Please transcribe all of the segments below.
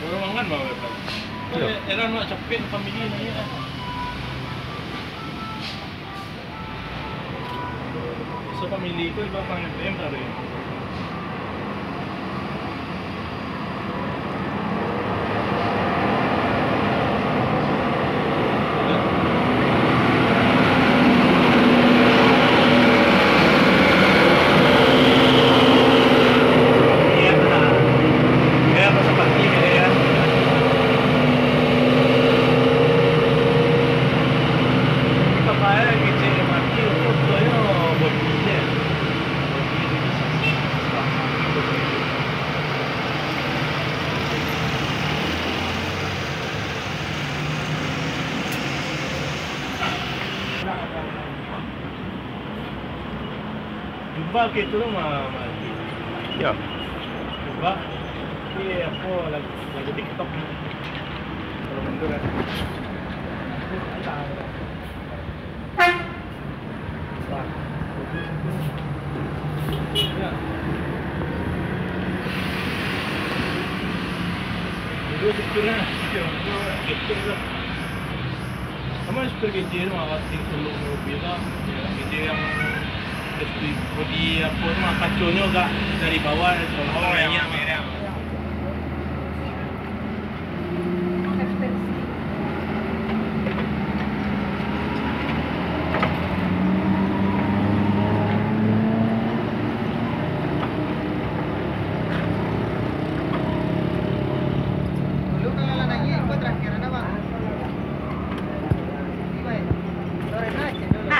Rombongan bawa era nak capek family ni lah. So family ko iba pang nag-PM taro yun. Jumpa ke tu mah mati. Ya. Jumpa. Ni apa lagi TikTok. Kalau mundur kan. Ya. Itu sebenarnya itu sama seperti dia malah tinggal mobil lah. Dia yang di apa mah kaconya enggak dari bawah yang merah. Dulu kalau lagi ikut terakhir ada bang. Sore naik dulu.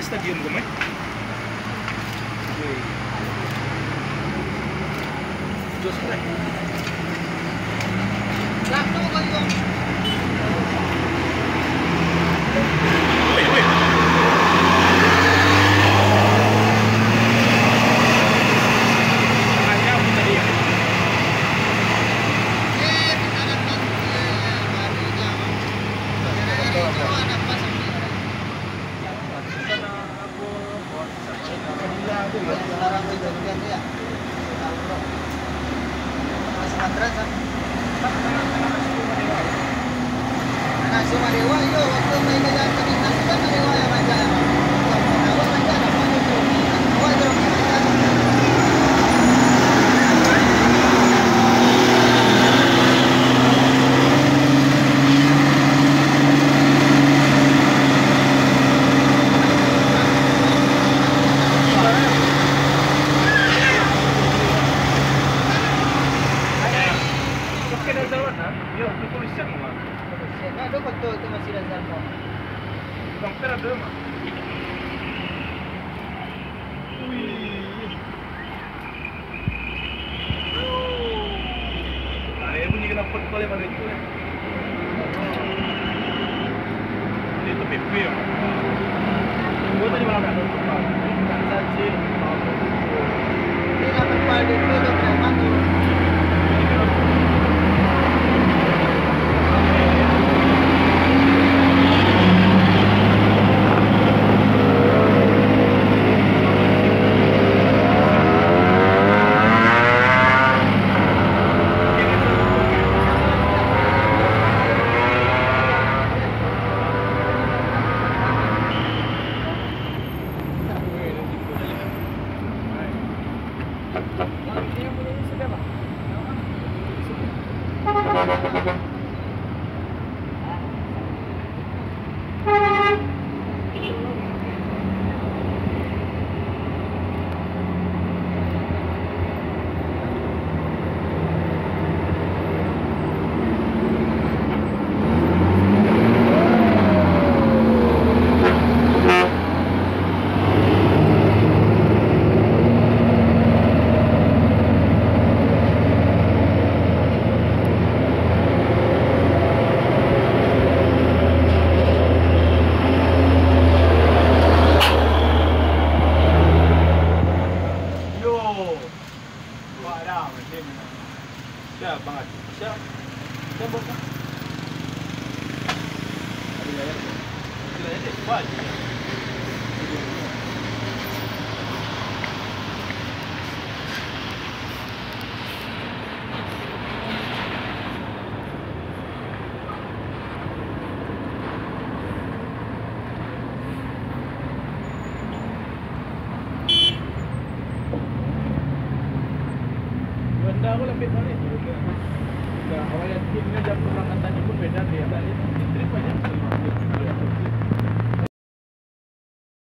Stadium kemana? Jos naik. Langsung kali bang. Wait. Tangannya apa tadi ya? Semua dewa itu waktu mereka jalan ke Bintang kan dewa yang manja. Awal manja apa itu? Awal itu dapat boleh pada itu kan. Itu PP ya. Gua tadi malam nak tutup pak. Tak saja. Ini dapat pada itu udah berapa tuh? Siap banget. Siap. Siap bos. Ada layar. Ada layar deh. Wah. Benda aku lebih balik. Awal yang timnya jam keberangkatannya pun beda dia. Dari trip aja.